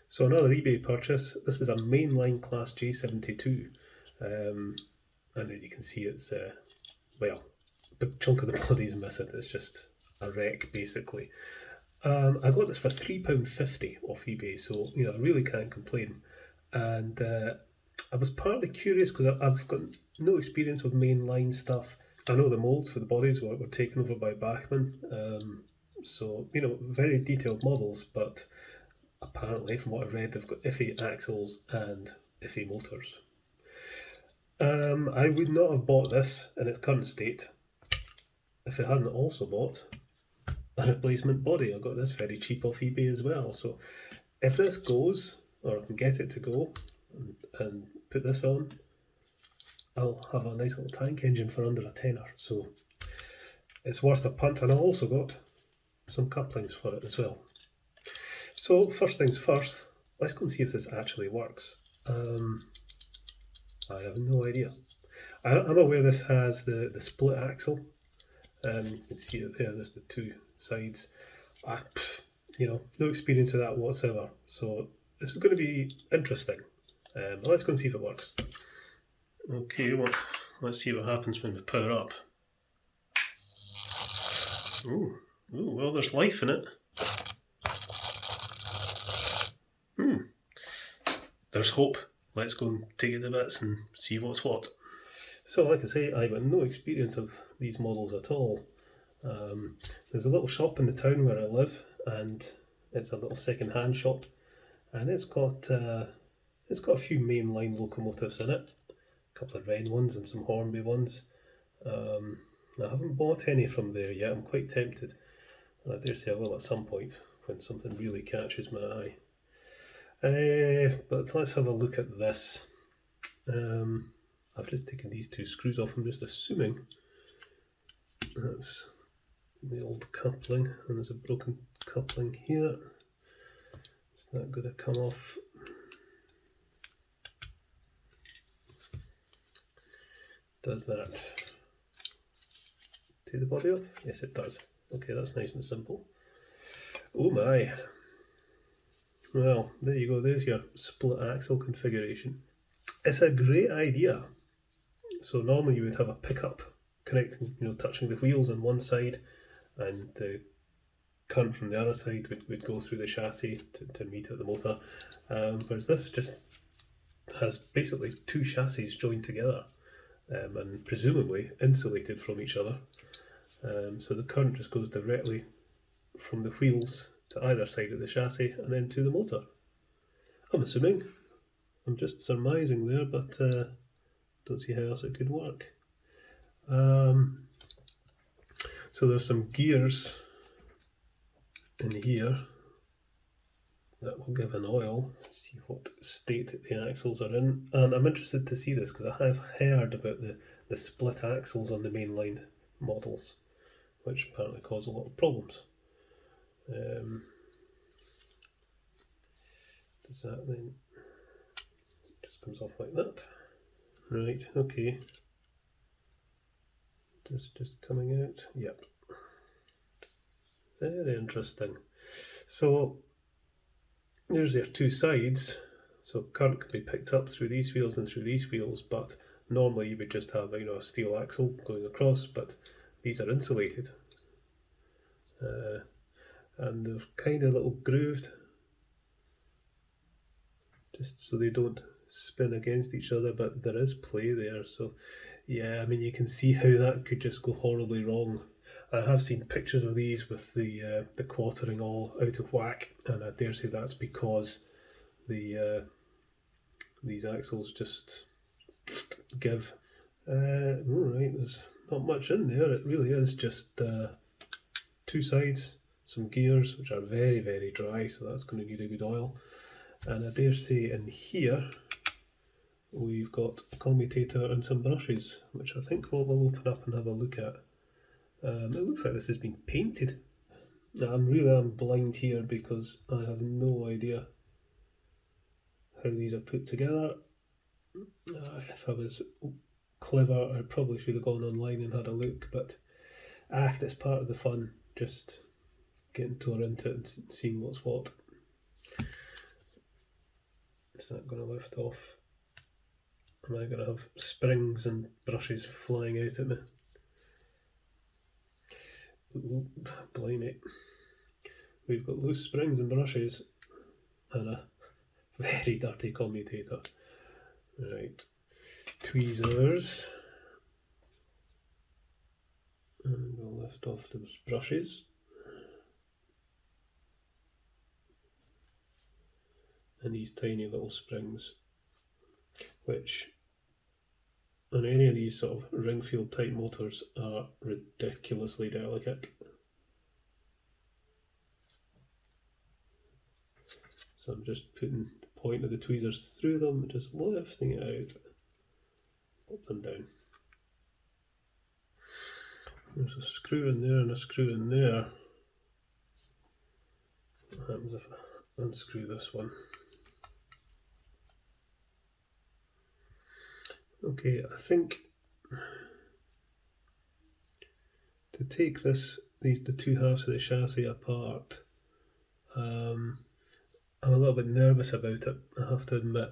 So another eBay purchase. This is a Mainline class J72, and as you can see, it's well, a big chunk of the body's missing. It's just a wreck basically. I got this for £3.50 off eBay, so you know I really can't complain. And I was partly curious because I've got no experience with mainline stuff. I know the moulds for the bodies were taken over by Bachmann, so you know very detailed models, but apparently from what I've read they've got iffy axles and iffy motors. I would not have bought this in its current state if I hadn't also bought a replacement body. I got this very cheap off eBay as well, so if this goes, or I can get it to go and put this on, I'll have a nice little tank engine for under a tenner, so it's worth a punt. And I also got some couplings for it as well. So first things first, let's go and see if this actually works. I have no idea. I'm aware this has the split axle. You can see it there, there's the two sides. You know, no experience of that whatsoever, so this is going to be interesting. Let's go and see if it works. Okay, well, let's see what happens when we power up. Ooh, well, there's life in it. There's hope. Let's go and take it to bits and see what's what. So, like I say, I've got no experience of these models at all. There's a little shop in the town where I live, and it's a little second-hand shop, and it's got a few mainline locomotives in it. A couple of Wren ones and some Hornby ones. I haven't bought any from there yet. I'm quite tempted, and I dare say I will at some point when something really catches my eye. But let's have a look at this. I've just taken these two screws off. I'm just assuming that's the old coupling, and there's a broken coupling here. It's not going to come off. Does that take the body off? Yes, it does. Okay, that's nice and simple. Oh my. Well, there you go. There's your split axle configuration. It's a great idea. So normally you would have a pickup connecting, you know, touching the wheels on one side, and the current from the other side would go through the chassis to meet at the motor. Whereas this just has basically two chassis joined together, and presumably insulated from each other. So the current just goes directly from the wheels to either side of the chassis and then to the motor. I'm assuming. I'm just surmising there, but don't see how else it could work. So there's some gears in here that will give an oil. Let's see what state the axles are in. And I'm interested to see this because I have heard about the split axles on the mainline models, which apparently cause a lot of problems. Does that then just comes off like that? Right, okay. Just coming out. Yep. Very interesting. So there's their two sides. So current can be picked up through these wheels and through these wheels, but normally you would just have, you know, a steel axle going across, but these are insulated. And they're kind of little grooved, just so they don't spin against each other, but there is play there. So yeah, I mean, you can see how that could just go horribly wrong. I have seen pictures of these with the quartering all out of whack, and I dare say that's because these axles just give. Right, there's not much in there. It really is just two sides, some gears which are very, very dry, so that's going to need a good oil. And I dare say in here we've got a commutator and some brushes, which I think we'll open up and have a look at. It looks like this has been painted. Now I'm blind here because I have no idea how these are put together. If I was clever, I probably should have gone online and had a look, but that's part of the fun, just getting tore into it and seeing what's what. Is that going to lift off? Am I going to have springs and brushes flying out at me? Ooh, blimey. We've got loose springs and brushes and a very dirty commutator. Right, tweezers. And we'll lift off those brushes. And these tiny little springs, which on any of these sort of Ringfield type motors are ridiculously delicate. So I'm just putting the point of the tweezers through them, just lifting it out, pop them down. There's a screw in there and a screw in there. What happens if I unscrew this one? Okay, I think to take the two halves of the chassis apart, I'm a little bit nervous about it, I have to admit.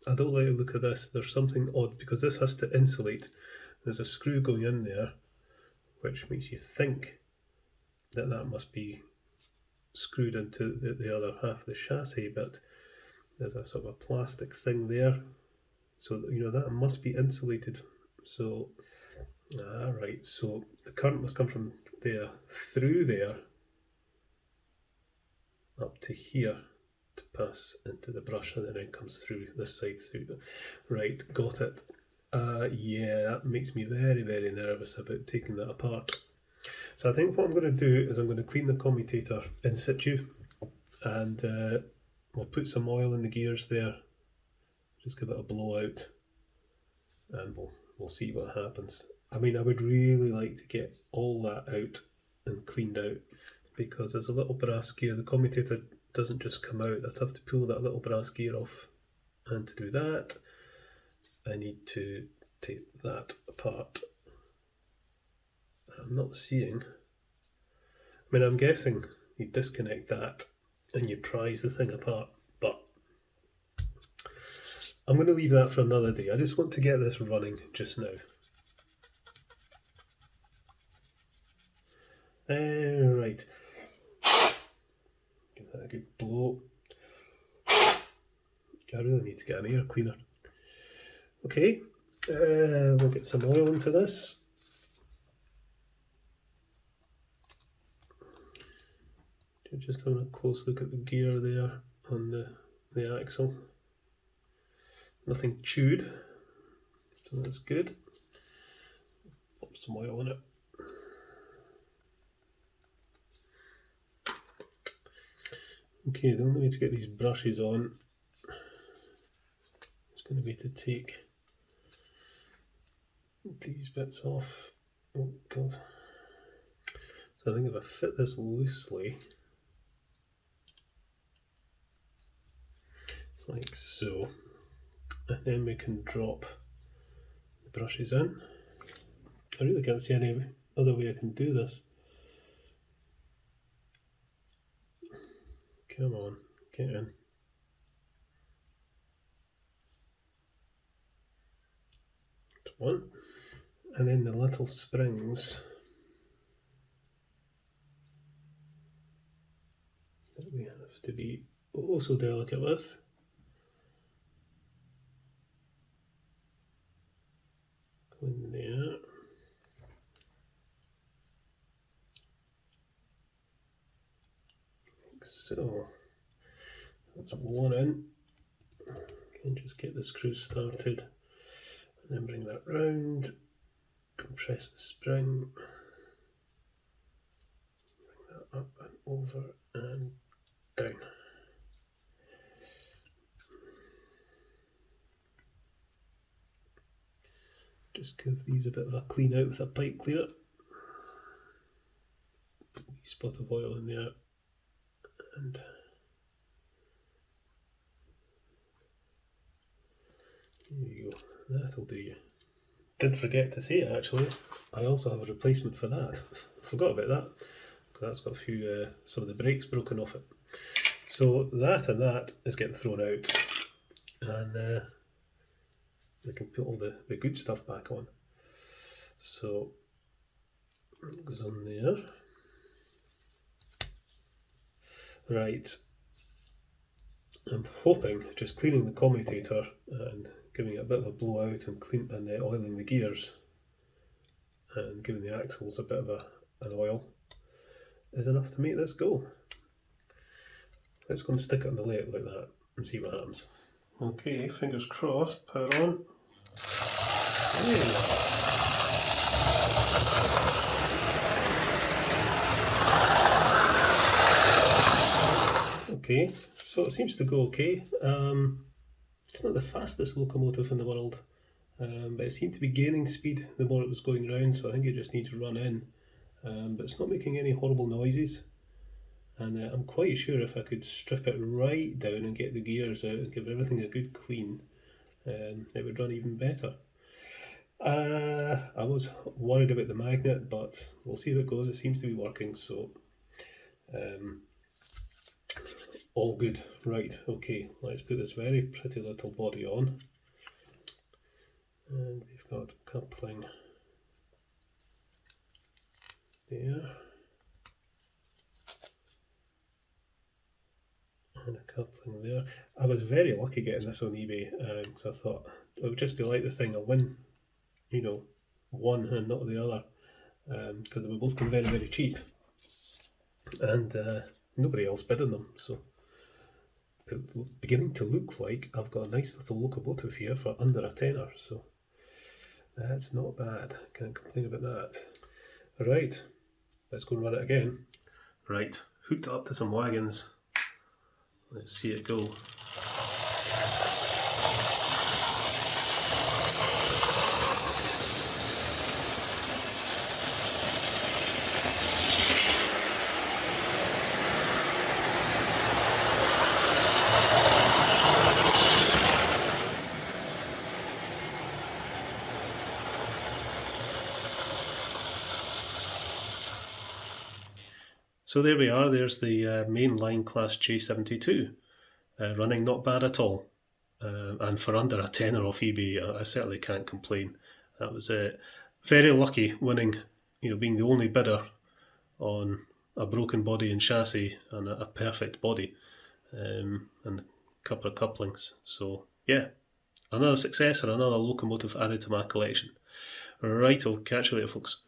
I don't like the look of this. There's something odd because this has to insulate. There's a screw going in there, which makes you think that that must be screwed into the other half of the chassis, but there's a sort of a plastic thing there. So, you know, that must be insulated. So, right, so the current must come from there, through there, up to here to pass into the brush, and then it comes through this side through. Right, got it. Yeah, that makes me very, very nervous about taking that apart. So I think what I'm going to do is I'm going to clean the commutator in situ, and we'll put some oil in the gears there. Just give it a blowout, and we'll see what happens. I mean, I would really like to get all that out and cleaned out, because there's a little brass gear. The commutator doesn't just come out. I'd have to pull that little brass gear off, and to do that, I need to take that apart. I'm not seeing. I mean, I'm guessing you disconnect that and you prise the thing apart, but I'm going to leave that for another day. I just want to get this running just now. Right. Give that a good blow. I really need to get an air cleaner. Okay, we'll get some oil into this. Just having a close look at the gear there on the axle. Nothing chewed, so that's good. Pop some oil in it. Okay, the only way to get these brushes on is going to be to take these bits off. Oh god. So I think if I fit this loosely, like so, and then we can drop the brushes in. I really can't see any other way I can do this. Come on, get in. That's one. And then the little springs that we have to be oh so delicate with. Go in there. Like so. That's one in. And just get the screw started. And then bring that round. Compress the spring. Bring that up and over and down. Just give these a bit of a clean out with a pipe cleaner. Wee spot of oil in there, and there you go, that'll do you. Did forget to say actually, I also have a replacement for that. Forgot about that, because that's got a few, some of the brakes broken off it. So that and that is getting thrown out. and we can put all the good stuff back on. So it goes on there. Right, I'm hoping just cleaning the commutator and giving it a bit of a blowout and oiling the gears and giving the axles a bit of an oil is enough to make this go. Let's go and stick it on the layout like that and see what happens. Okay, fingers crossed, power on. Hey. Okay, so it seems to go okay. It's not the fastest locomotive in the world, but it seemed to be gaining speed the more it was going round, so I think it just needs to run in. But it's not making any horrible noises, and I'm quite sure if I could strip it right down and get the gears out and give everything a good clean, it would run even better. I was worried about the magnet, but we'll see how it goes. It seems to be working, so all good. Right, okay, let's put this very pretty little body on. And we've got coupling there. And a coupling there. I was very lucky getting this on eBay, because I thought it would just be like the thing, I'll win, you know, one and not the other, because they were both very, very cheap. And nobody else bid on them, so it's beginning to look like I've got a nice little locomotive here for under a tenner, so that's not bad, can't complain about that. Right, let's go and run it again. Right, hooked up to some wagons, let's see it go. So there we are, there's the Mainline class J72, running not bad at all, and for under a tenner off eBay, I certainly can't complain. That was very lucky winning, you know, being the only bidder on a broken body and chassis and a perfect body, and a couple of couplings. So yeah, another success and another locomotive added to my collection. Right, I'll catch you later, folks.